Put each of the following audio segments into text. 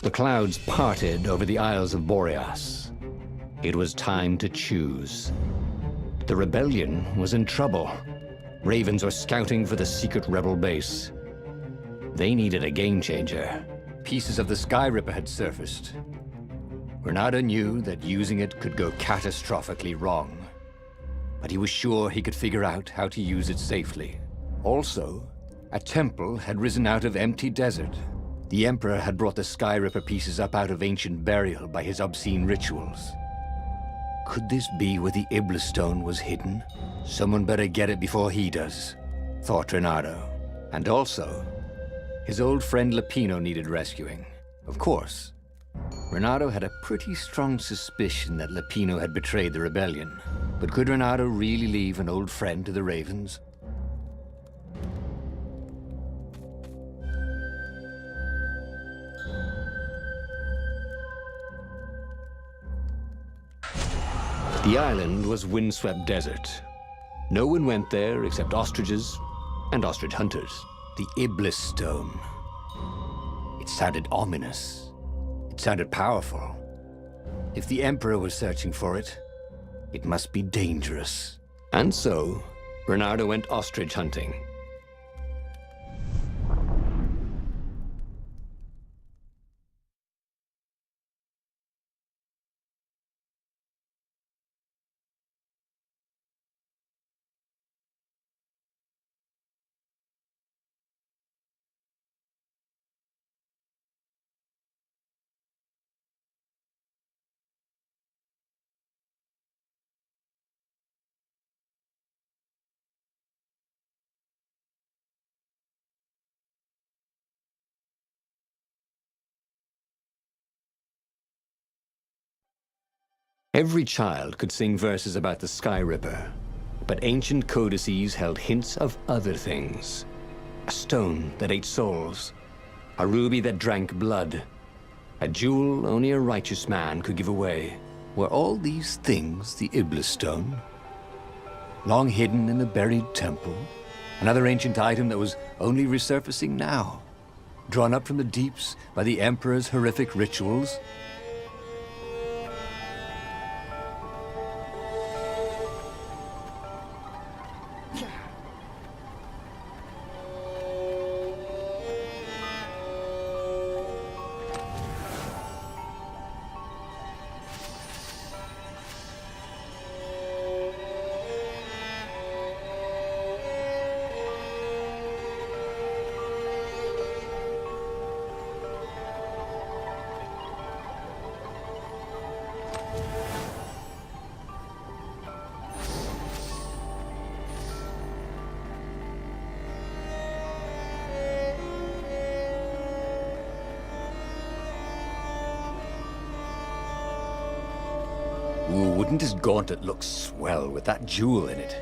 The clouds parted over the Isles of Boreas. It was time to choose. The rebellion was in trouble. Ravens were scouting for the secret rebel base. They needed a game changer. Pieces of the Sky Ripper had surfaced. Retorno knew that using it could go catastrophically wrong, but he was sure he could figure out how to use it safely. Also, a temple had risen out of empty desert. The Emperor had brought the Sky Ripper pieces up out of ancient burial by his obscene rituals. Could this be where the Iblis stone was hidden? Someone better get it before he does, thought Retorno. And also, his old friend Lupino needed rescuing. Of course, Retorno had a pretty strong suspicion that Lupino had betrayed the rebellion. But could Retorno really leave an old friend to the Ravens? The island was windswept desert. No one went there except ostriches and ostrich hunters. The Iblis stone. It sounded ominous. It sounded powerful. If the Emperor was searching for it, it must be dangerous. And so, Retorno went ostrich hunting. Every child could sing verses about the Sky Ripper, but ancient codices held hints of other things. A stone that ate souls, a ruby that drank blood, a jewel only a righteous man could give away. Were all these things the Iblis stone? Long hidden in a buried temple? Another ancient item that was only resurfacing now? Drawn up from the deeps by the Emperor's horrific rituals? Ooh, wouldn't his gauntlet look swell with that jewel in it?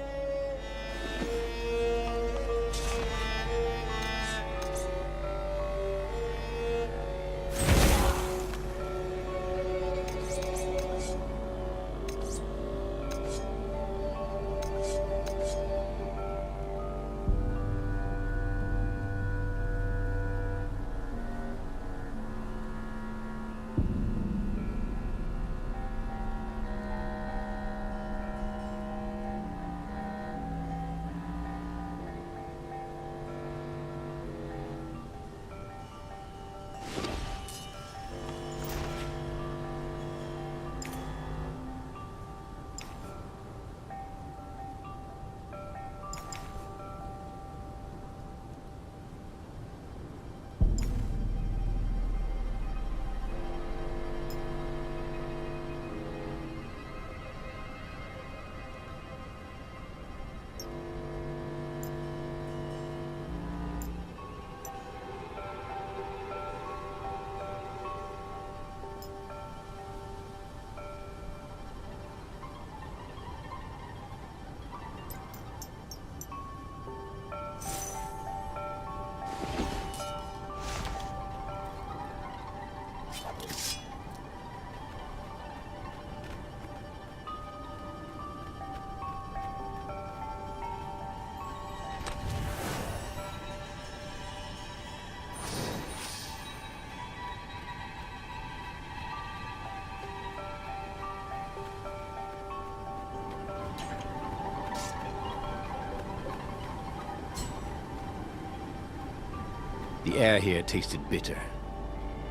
The air here tasted bitter.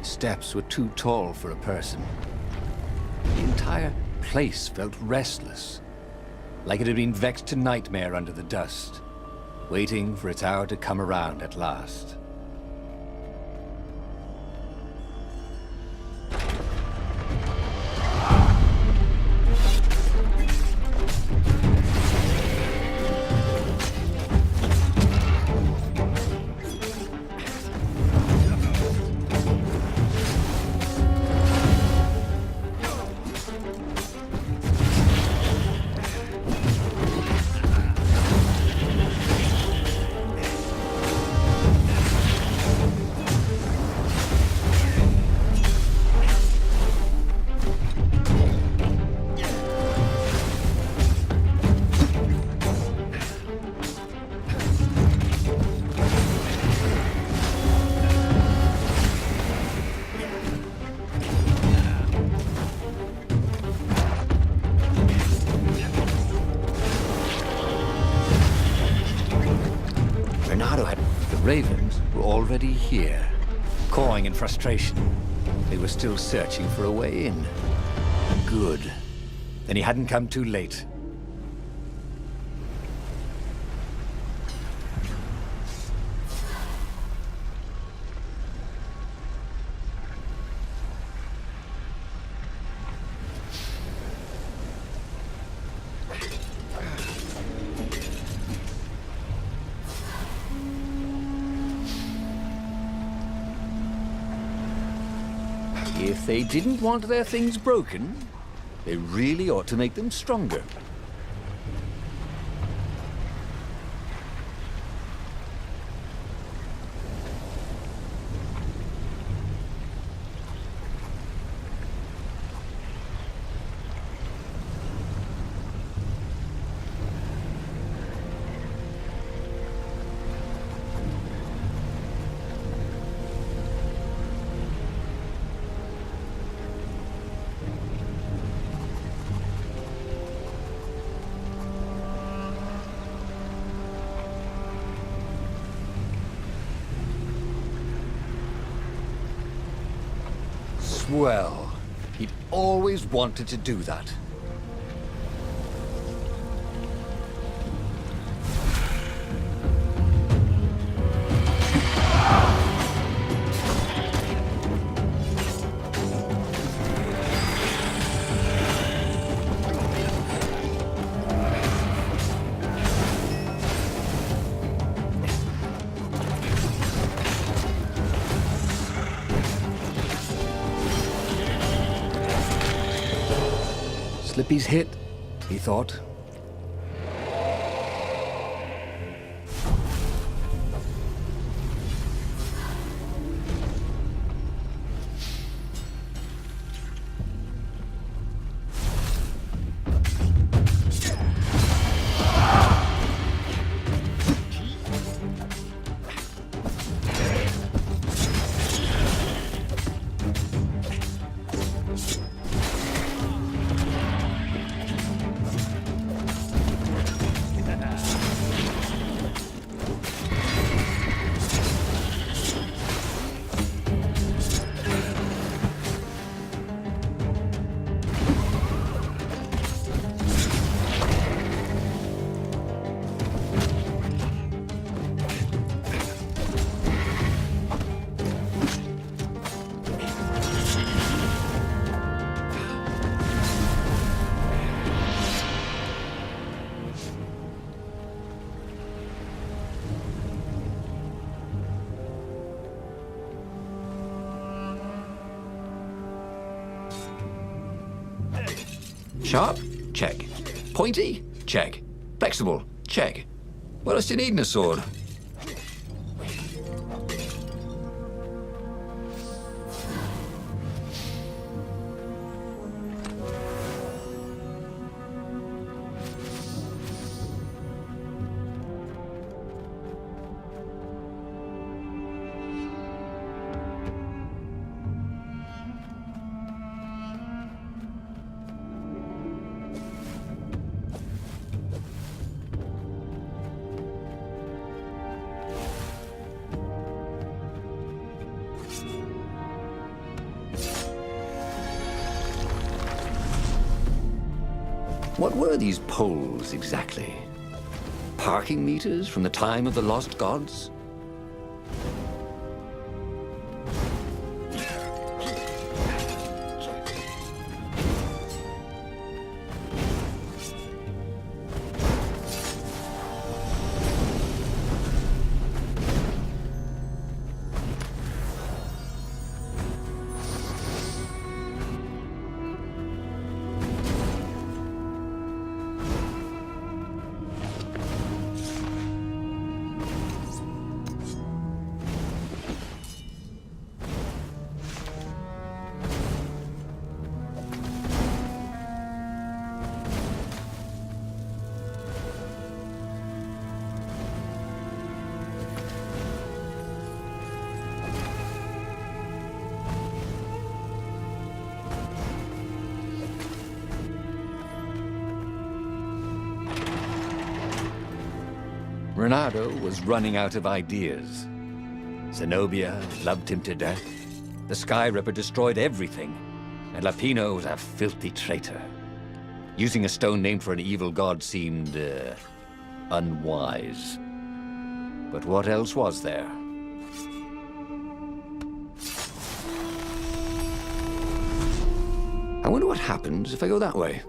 The steps were too tall for a person. The entire place felt restless, like it had been vexed to nightmare under the dust, waiting for its hour to come around at last. Ravens were already here, cawing in frustration. They were still searching for a way in. Good. Then he hadn't come too late. If they didn't want their things broken, they really ought to make them stronger. Well, he'd always wanted to do that. Slippy's hit, he thought. Sharp? Check. Pointy? Check. Flexible? Check. What else do you need in a sword? What were these poles exactly? Parking meters from the time of the lost gods? Retorno was running out of ideas. Zenobia loved him to death. The Sky Ripper destroyed everything. And Lapino was a filthy traitor. Using a stone named for an evil god seemed, unwise. But what else was there? I wonder what happens if I go that way.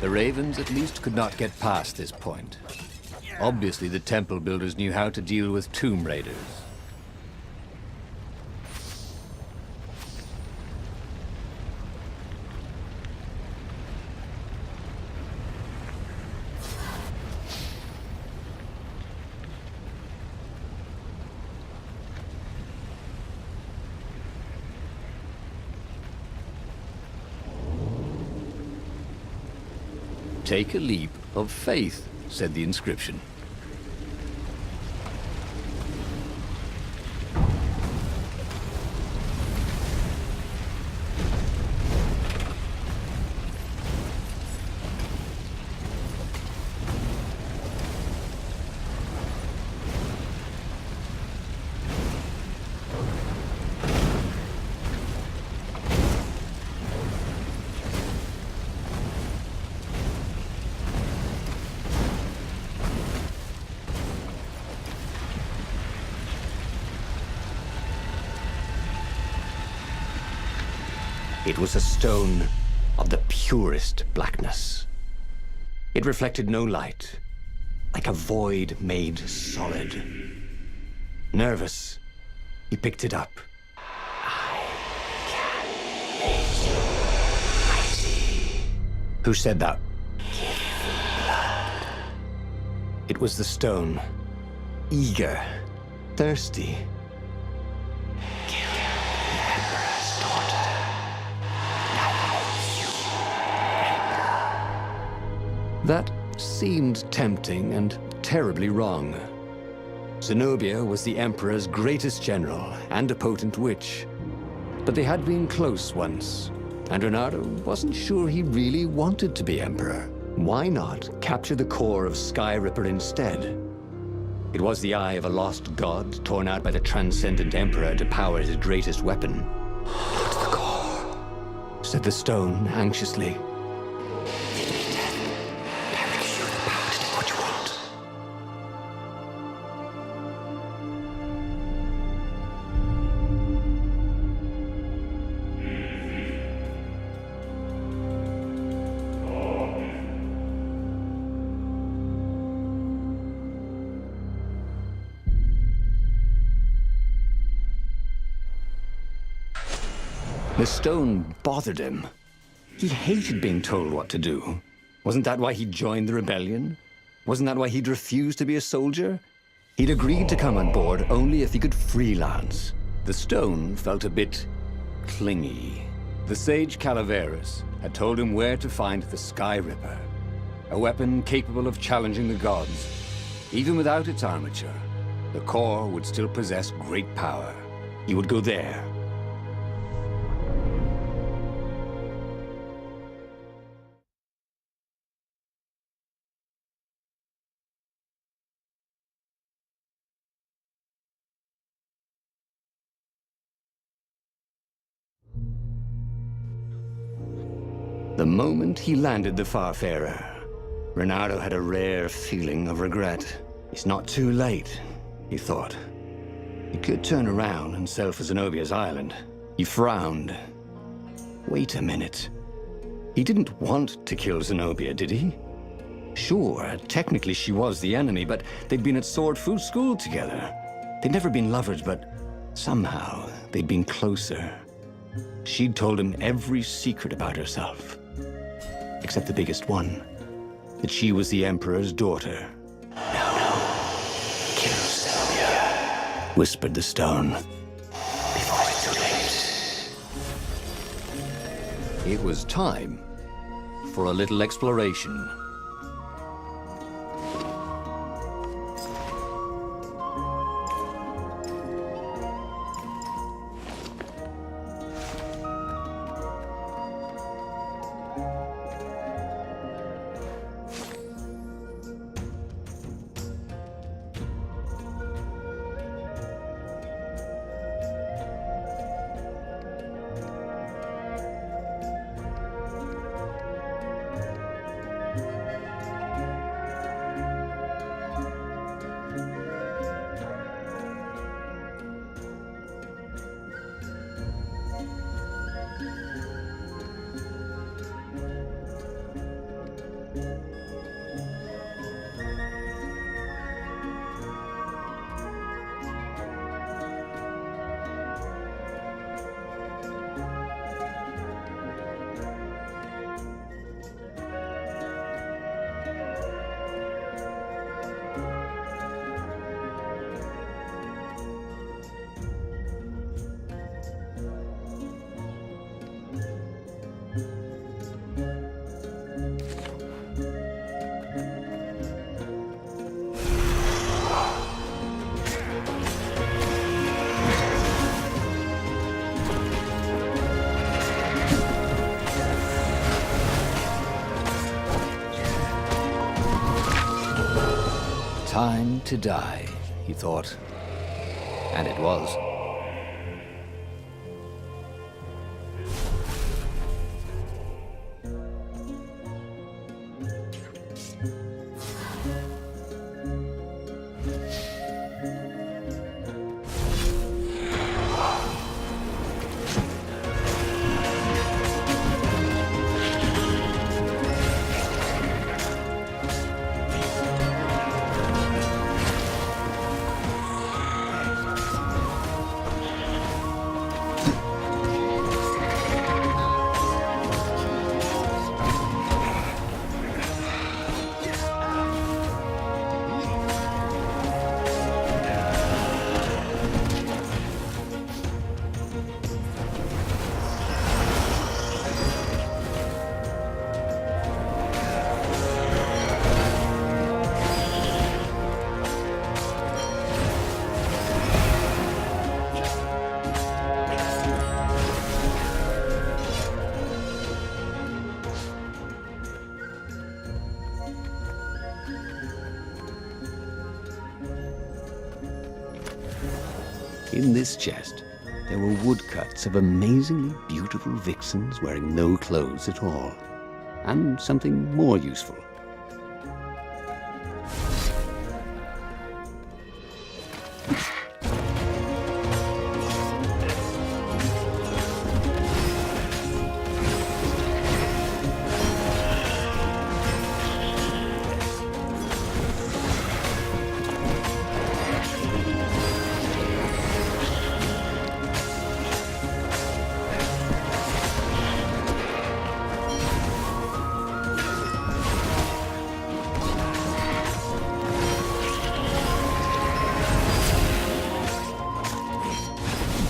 The Ravens at least could not get past this point. Obviously, the temple builders knew how to deal with tomb raiders. Take a leap of faith, said the inscription. It was a stone of the purest blackness. It reflected no light, like a void made solid. Nervous, he picked it up. I can make you mighty. Who said that? Give me blood. It was the stone, eager, thirsty. That seemed tempting and terribly wrong. Zenobia was the Emperor's greatest general and a potent witch. But they had been close once, and Retorno wasn't sure he really wanted to be emperor. Why not capture the core of Sky Ripper instead? It was the eye of a lost god torn out by the transcendent emperor to power his greatest weapon. "What's the core?" said the stone anxiously. The stone bothered him. He hated being told what to do. Wasn't that why he joined the rebellion? Wasn't that why he'd refused to be a soldier? He'd agreed to come on board only if he could freelance. The stone felt a bit clingy. The sage Calaveras had told him where to find the Sky Ripper, a weapon capable of challenging the gods. Even without its armature, the core would still possess great power. He would go there. The moment he landed the Farfarer, Retorno had a rare feeling of regret. It's not too late, he thought. He could turn around and sail for Zenobia's island. He frowned. Wait a minute. He didn't want to kill Zenobia, did he? Sure, technically she was the enemy, but they'd been at sword food school together. They'd never been lovers, but somehow they'd been closer. She'd told him every secret about herself. Except the biggest one, that she was the Emperor's daughter. No. Kill Zenobia, whispered the stone. Before it's too late. It was time for a little exploration. Time to die, he thought. And it was. In this chest, there were woodcuts of amazingly beautiful vixens wearing no clothes at all, and something more useful.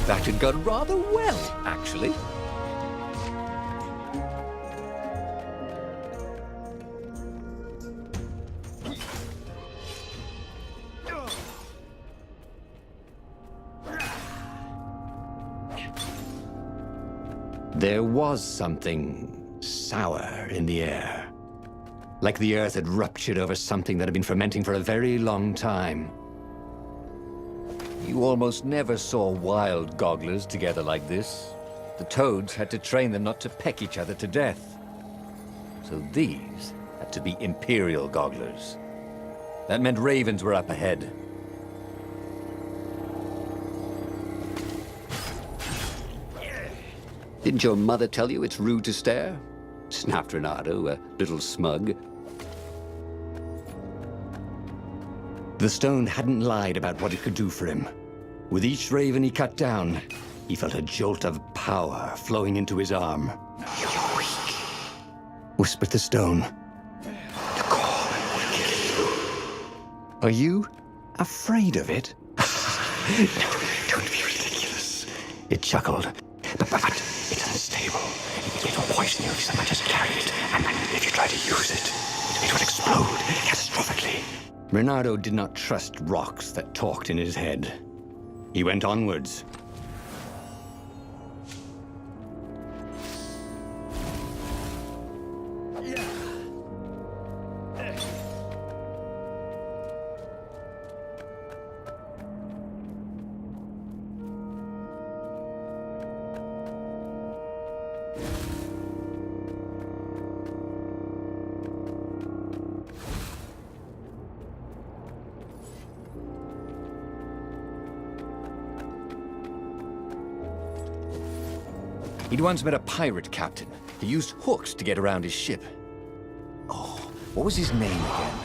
That had gone rather well, actually. There was something sour in the air. Like the earth had ruptured over something that had been fermenting for a very long time. You almost never saw wild gogglers together like this. The toads had to train them not to peck each other to death. So these had to be imperial gogglers. That meant ravens were up ahead. Didn't your mother tell you it's rude to stare? Snapped Retorno, a little smug. The stone hadn't lied about what it could do for him. With each raven he cut down, he felt a jolt of power flowing into his arm. "You're weak," whispered the stone. "The call will kill you." "Are you afraid of it?" "No, don't be ridiculous," it chuckled. But it's unstable. It will poison you if so much as carry it, and if you try to use it, it will explode catastrophically. Retorno did not trust rocks that talked in his head. He went onwards. He'd once met a pirate captain. He used hooks to get around his ship. Oh, what was his name again?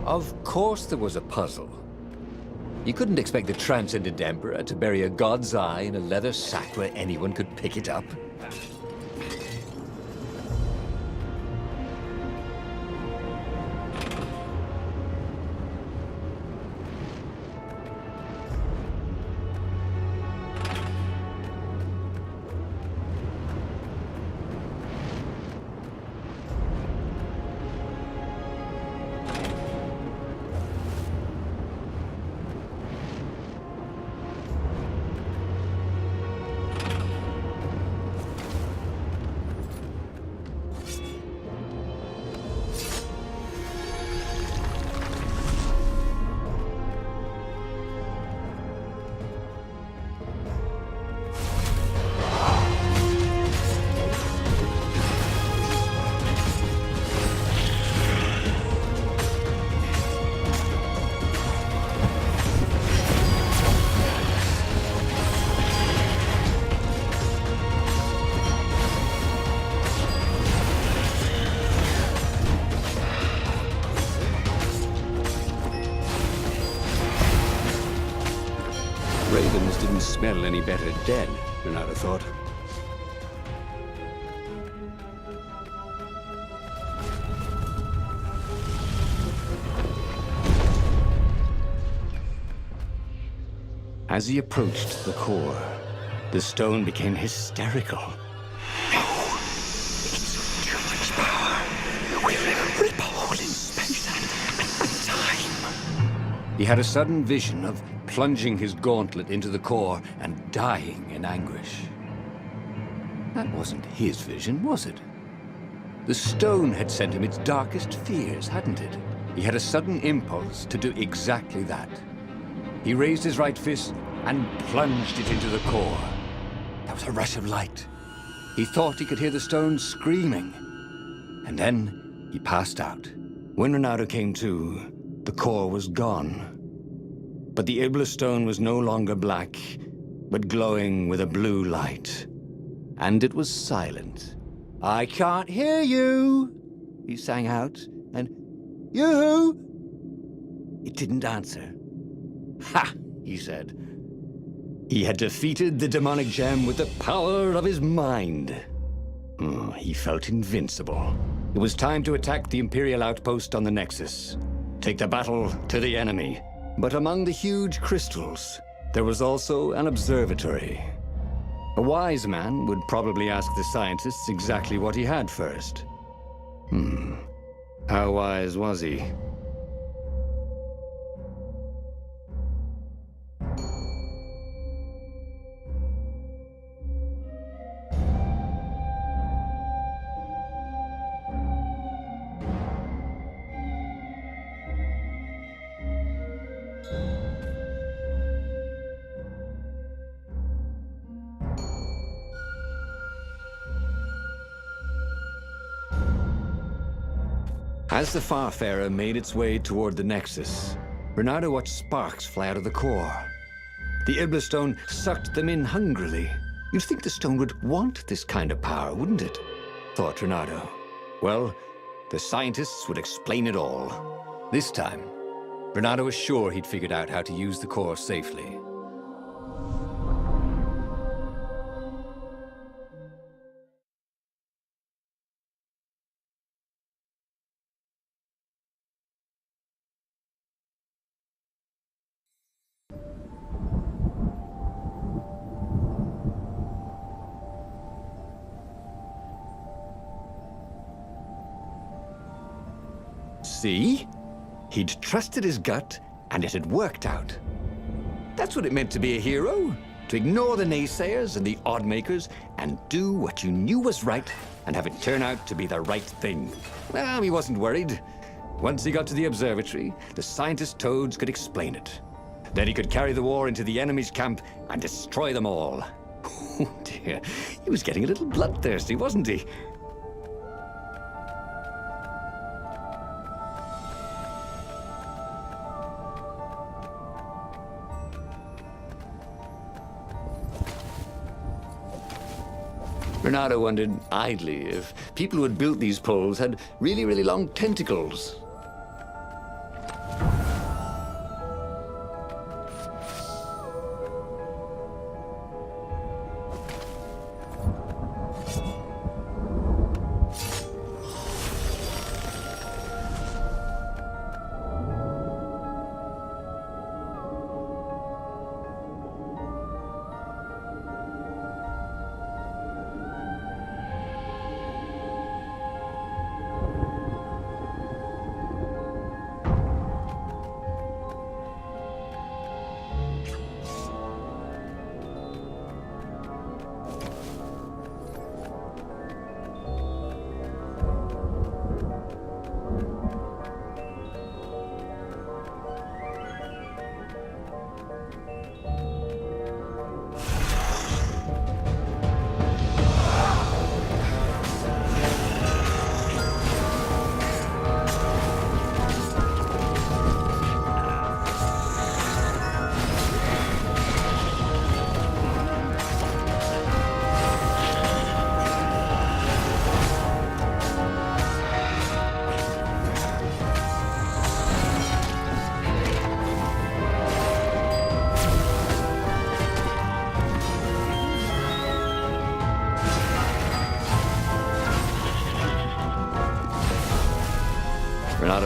Of course there was a puzzle. You couldn't expect the transcendent emperor to bury a god's eye in a leather sack where anyone could pick it up. Ravens didn't smell any better dead, Retorno thought. As he approached the core, the stone became hysterical. He had a sudden vision of plunging his gauntlet into the core and dying in anguish. That wasn't his vision, was it? The stone had sent him its darkest fears, hadn't it? He had a sudden impulse to do exactly that. He raised his right fist and plunged it into the core. There was a rush of light. He thought he could hear the stone screaming. And then he passed out. When Retorno came to, the core was gone. But the Iblis stone was no longer black, but glowing with a blue light. And it was silent. "I can't hear you," he sang out, and "You?" It didn't answer. "Ha!" he said. He had defeated the demonic gem with the power of his mind. He felt invincible. It was time to attack the Imperial outpost on the Nexus. Take the battle to the enemy. But among the huge crystals, there was also an observatory. A wise man would probably ask the scientists exactly what he had first. How wise was he? As the Farfarer made its way toward the Nexus, Retorno watched sparks fly out of the core. The Iblis stone sucked them in hungrily. You'd think the stone would want this kind of power, wouldn't it? Thought Retorno. Well, the scientists would explain it all. This time, Retorno was sure he'd figured out how to use the core safely. See? He'd trusted his gut, and it had worked out. That's what it meant to be a hero. To ignore the naysayers and the odd-makers, and do what you knew was right, and have it turn out to be the right thing. Well, he wasn't worried. Once he got to the observatory, the scientist toads could explain it. Then he could carry the war into the enemy's camp and destroy them all. Oh dear, he was getting a little bloodthirsty, wasn't he? Retorno wondered idly if people who had built these poles had really, really long tentacles.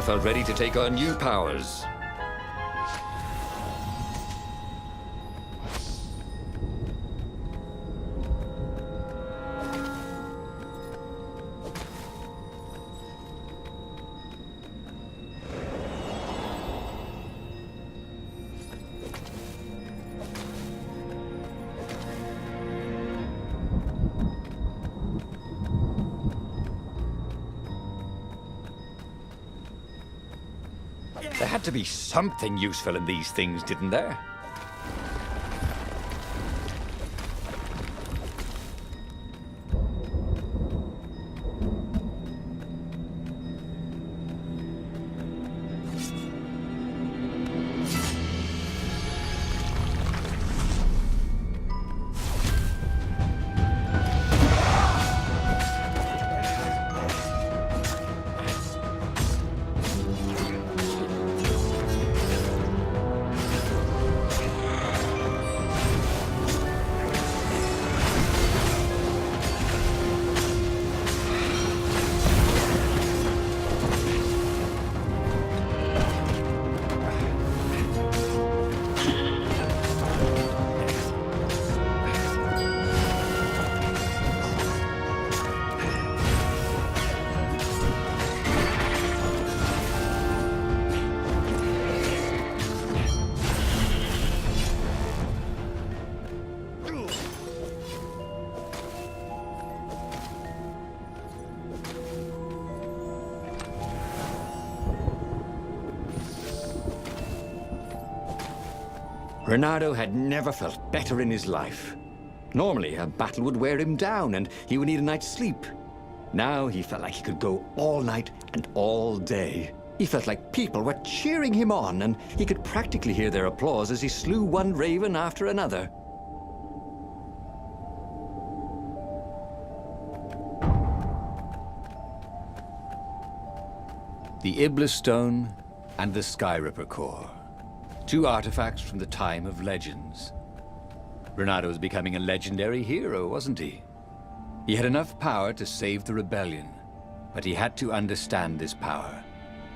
felt ready to take on new powers. There had to be something useful in these things, didn't there? Retorno had never felt better in his life. Normally, a battle would wear him down and he would need a night's sleep. Now he felt like he could go all night and all day. He felt like people were cheering him on and he could practically hear their applause as he slew one raven after another. The Iblis Stone and the Sky Ripper Core. Two artifacts from the time of legends. Retorno was becoming a legendary hero, wasn't he? He had enough power to save the rebellion, but he had to understand this power,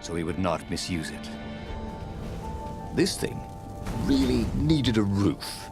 so he would not misuse it. This thing really needed a roof.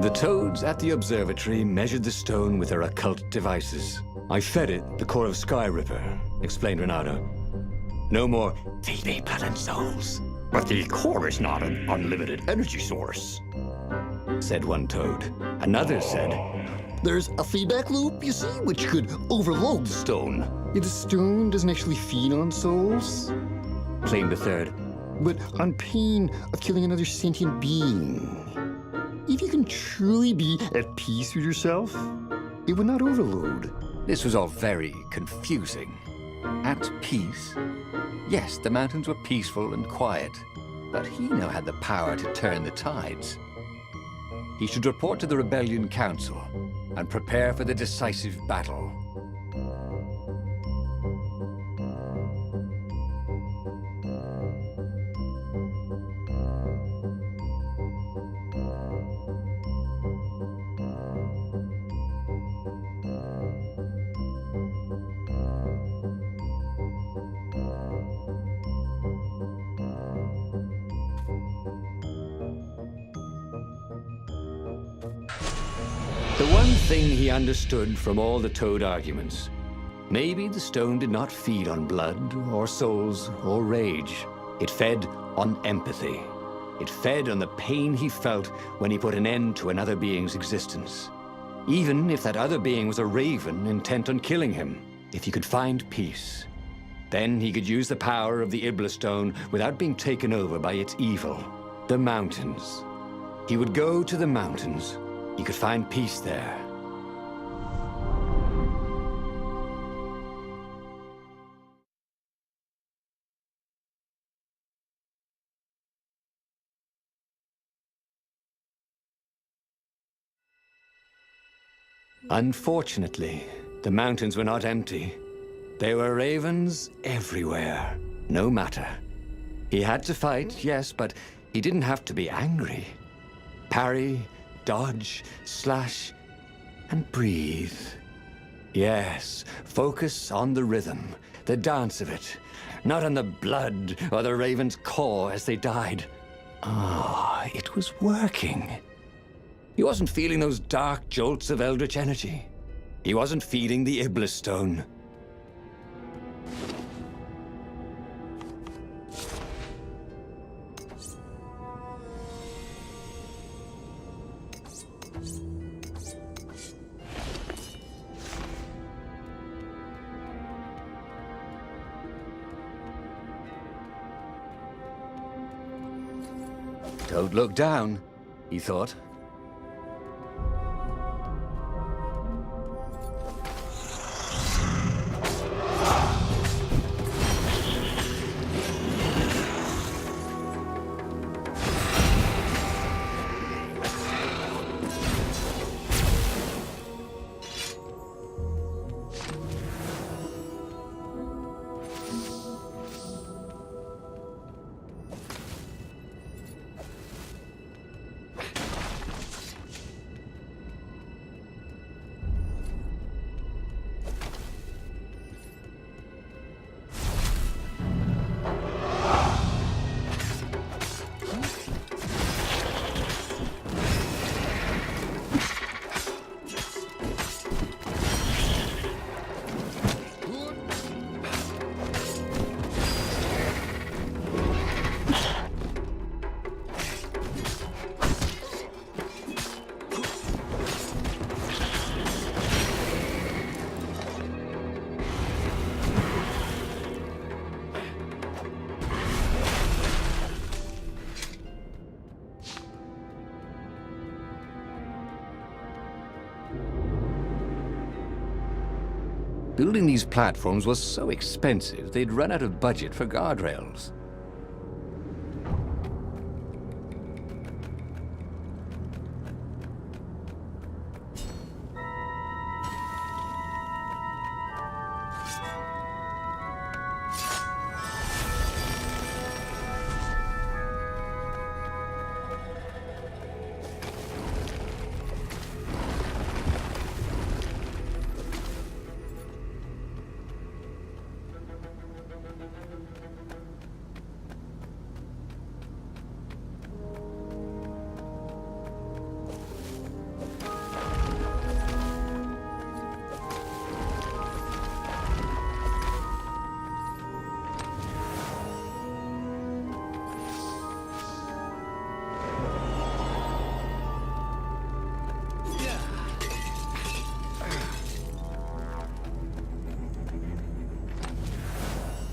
The toads at the observatory measured the stone with their occult devices. I fed it the core of Sky Ripper, explained Retorno. No more, they may blood and souls. But the core is not an unlimited energy source, said one toad. Another said, there's a feedback loop, you see, which could overload the stone. The stone doesn't actually feed on souls, claimed a third, but on pain of killing another sentient being. if you can truly be at peace with yourself, it would not overload. This was all very confusing. At peace? Yes, the mountains were peaceful and quiet, but he now had the power to turn the tides. He should report to the Rebellion Council and prepare for the decisive battle. The one thing he understood from all the Toad arguments, maybe the stone did not feed on blood or souls or rage. It fed on empathy. It fed on the pain he felt when he put an end to another being's existence. Even if that other being was a raven intent on killing him, if he could find peace, then he could use the power of the Iblis stone without being taken over by its evil. The mountains. He would go to the mountains. He could find peace there. Unfortunately, the mountains were not empty. There were ravens everywhere. No matter. He had to fight, yes, but he didn't have to be angry. Parry, dodge, slash, and breathe. Yes, focus on the rhythm, the dance of it, not on the blood or the raven's caw as they died. Ah, it was working. He wasn't feeling those dark jolts of eldritch energy. He wasn't feeding the Iblis stone. Don't look down, he thought. Building these platforms was so expensive, they'd run out of budget for guardrails.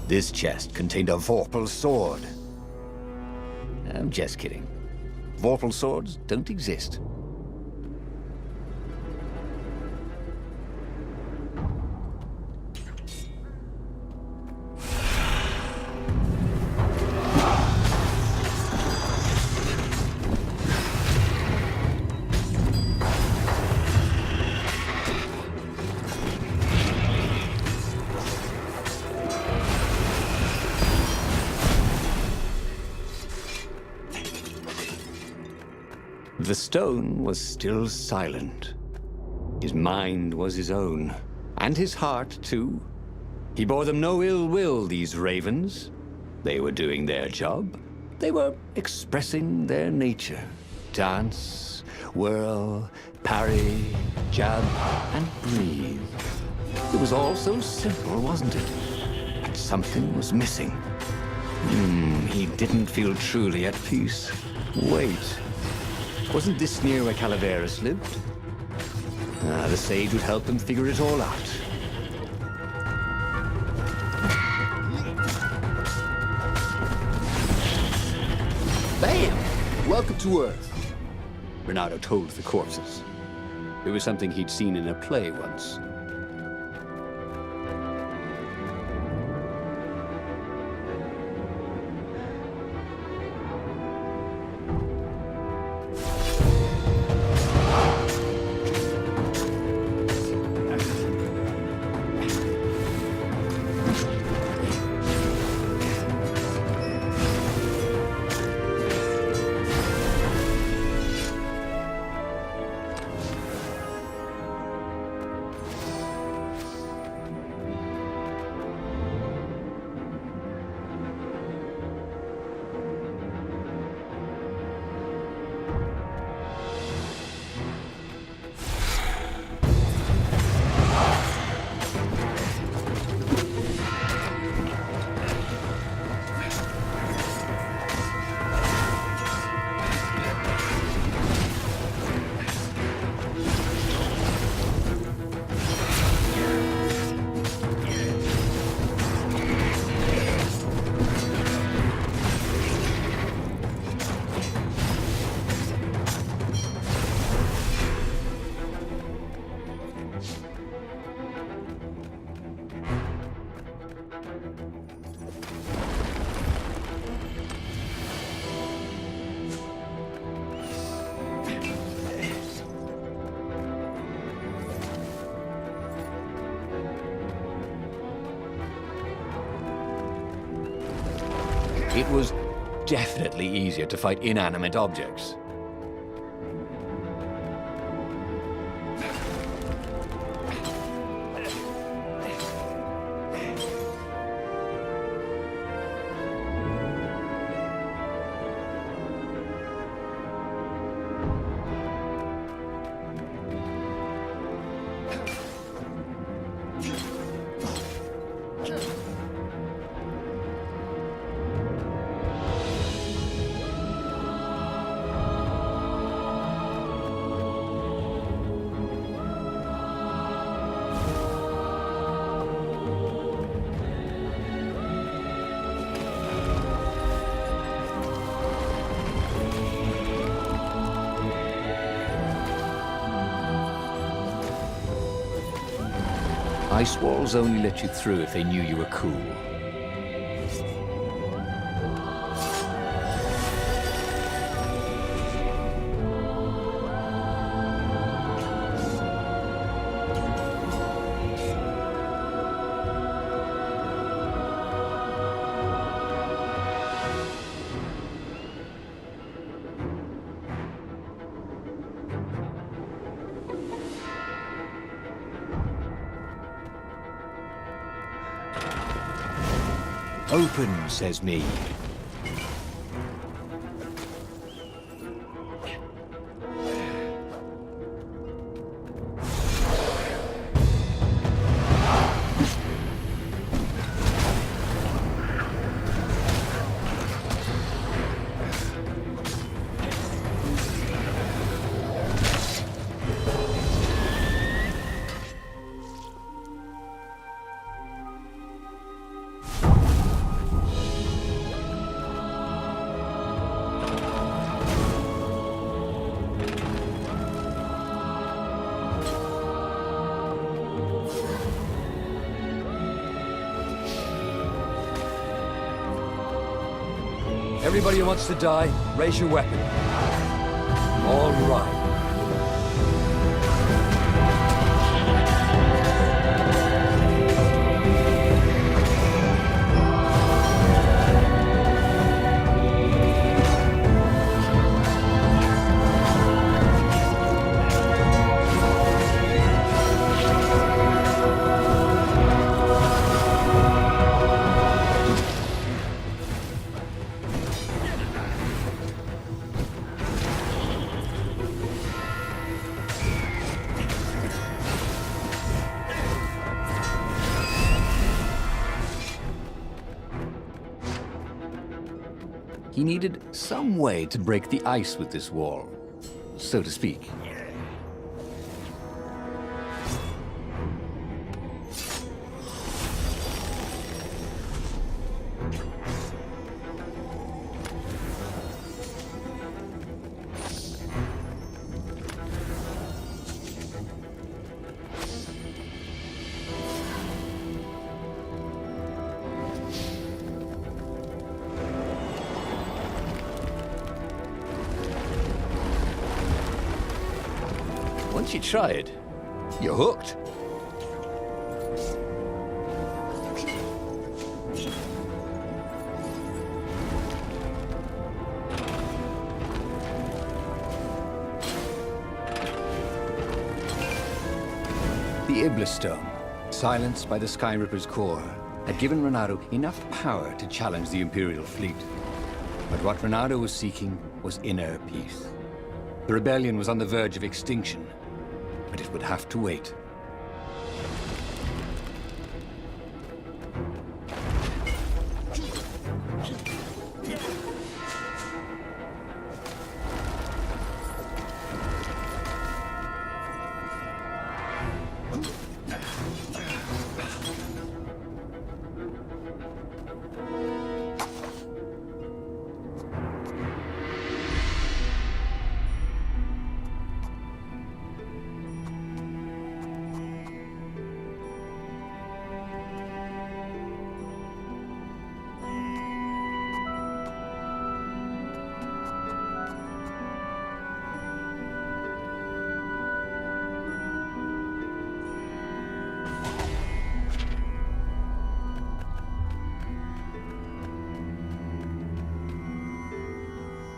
This chest contained a Vorpal sword. I'm just kidding. Vorpal swords don't exist. The stone was still silent. His mind was his own, and his heart, too. He bore them no ill will, these ravens. They were doing their job. They were expressing their nature. Dance, whirl, parry, jab, and breathe. It was all so simple, wasn't it? But something was missing. He didn't feel truly at peace. Wait. Wasn't this near where Calaveras lived? The sage would help them figure it all out. Bam! Welcome to Earth. Renato told the corpses. It was something he'd seen in a play once. It was definitely easier to fight inanimate objects. Ice walls only let you through if they knew you were cool. Open, says me. Everybody who wants to die, raise your weapon. All right. He needed some way to break the ice with this wall, so to speak. Once you try it, you're hooked. The Iblis Stone, silenced by the Skyripper's core, had given Retorno enough power to challenge the Imperial fleet. But what Retorno was seeking was inner peace. The rebellion was on the verge of extinction, but it would have to wait.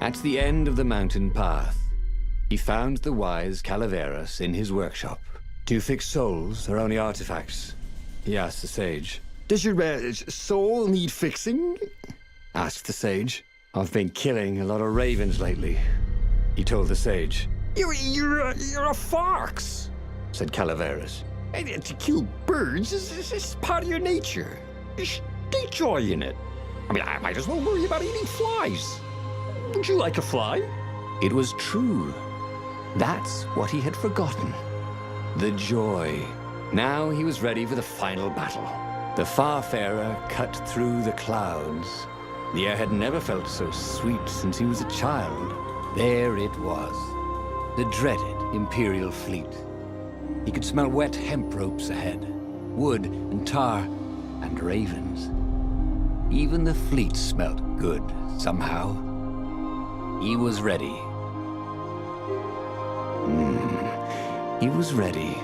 At the end of the mountain path, he found the wise Calaveras in his workshop. "Do fixed souls or only artifacts?" he asked the sage. Does your soul need fixing? Asked the sage. "I've been killing a lot of ravens lately," he told the sage. You're a fox. Said Calaveras. And to kill birds is part of your nature. Just take joy in it. I mean, I might as well worry about eating flies. Would you like a fly? It was true. That's what he had forgotten. The joy. Now he was ready for the final battle. The Farfarer cut through the clouds. The air had never felt so sweet since he was a child. There it was, the dreaded Imperial fleet. He could smell wet hemp ropes ahead, wood and tar, and ravens. Even the fleet smelt good, somehow. He was ready. He was ready.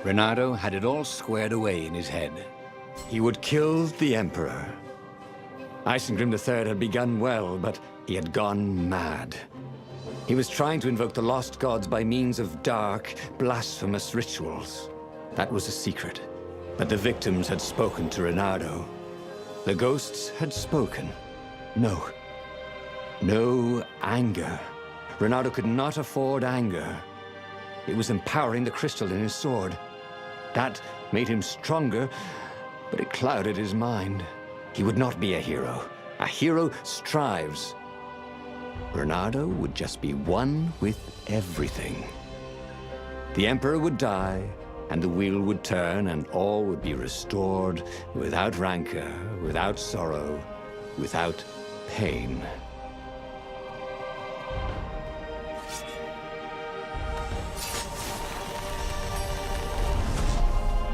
Retorno had it all squared away in his head. He would kill the Emperor. Isengrim III had begun well, but he had gone mad. He was trying to invoke the lost gods by means of dark, blasphemous rituals. That was a secret. But the victims had spoken to Retorno. The ghosts had spoken. No. No anger. Retorno could not afford anger. It was empowering the crystal in his sword. That made him stronger, but it clouded his mind. He would not be a hero. A hero strives. Retorno would just be one with everything. The emperor would die, and the wheel would turn, and all would be restored without rancor, without sorrow, without pain.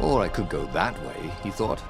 Or I could go that way, he thought.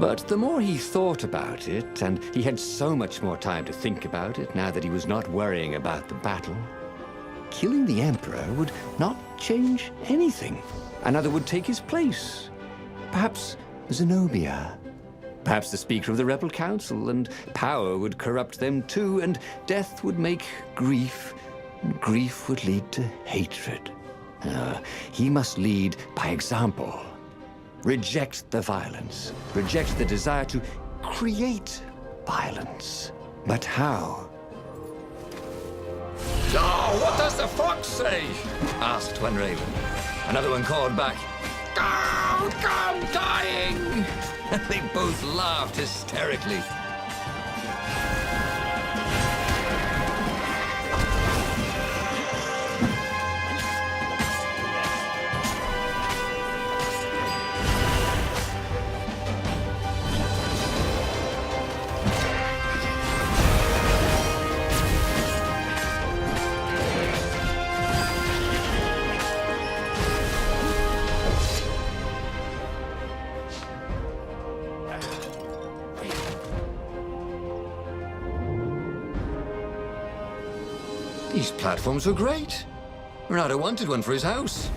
But the more he thought about it, and he had so much more time to think about it now that he was not worrying about the battle, killing the Emperor would not change anything. Another would take his place. Perhaps Zenobia. Perhaps the Speaker of the Rebel Council, and power would corrupt them too, and death would make grief, and grief would lead to hatred. He must lead by example. Reject the violence. Reject the desire to create violence. But how? Oh, what does the fox say? Asked one raven. Another one called back, Oh, I'm dying! they both laughed hysterically. These platforms were great. Renato wanted one for his house.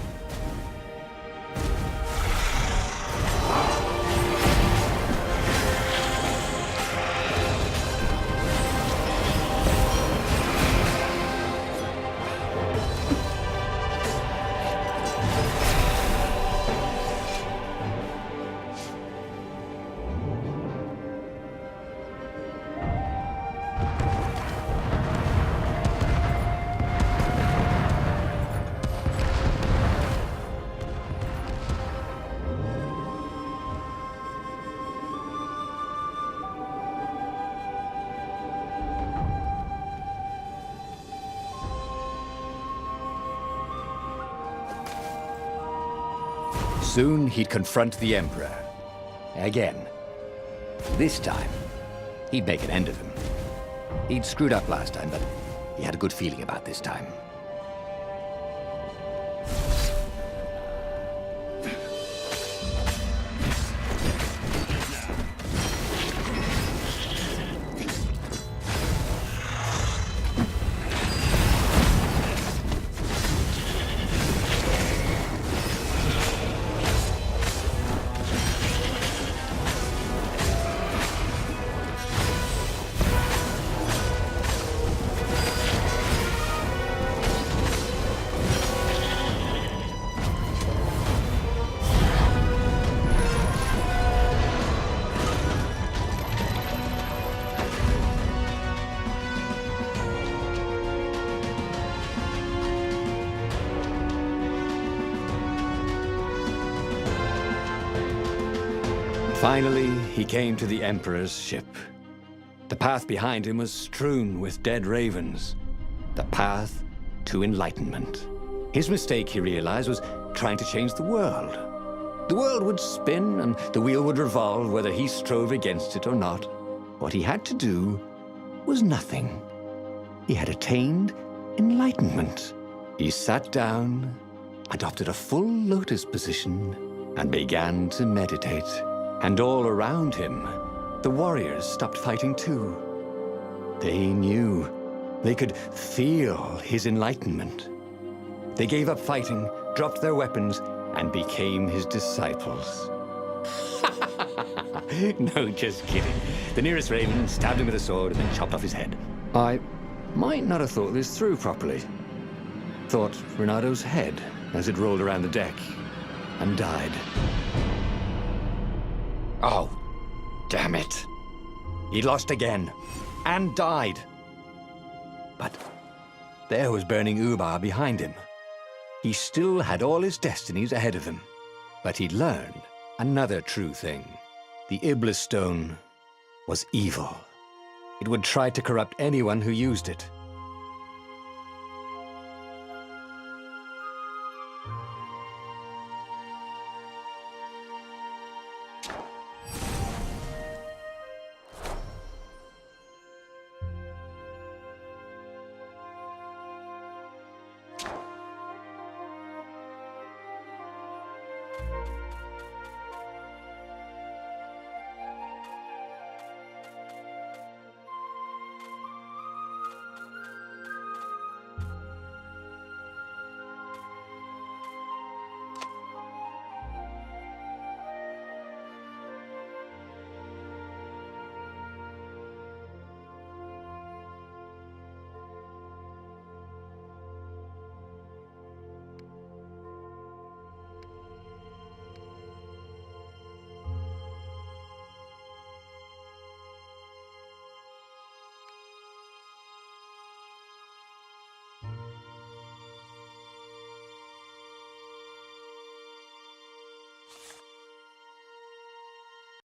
Soon he'd confront the Emperor. Again. This time, he'd make an end of him. He'd screwed up last time, but he had a good feeling about this time. Finally, he came to the Emperor's ship. The path behind him was strewn with dead ravens. The path to enlightenment. His mistake, he realized, was trying to change the world. The world would spin and the wheel would revolve whether he strove against it or not. What he had to do was nothing. He had attained enlightenment. He sat down, adopted a full lotus position, and began to meditate. And all around him, the warriors stopped fighting too. They knew. They could feel his enlightenment. They gave up fighting, dropped their weapons, and became his disciples. No, just kidding. The nearest raven stabbed him with a sword and then chopped off his head. I might not have thought this through properly. Thought Renado's head as it rolled around the deck and died. Oh, damn it. He'd lost again and died. But there was burning Ubar behind him. He still had all his destinies ahead of him. But he'd learned another true thing. The Iblis stone was evil. It would try to corrupt anyone who used it.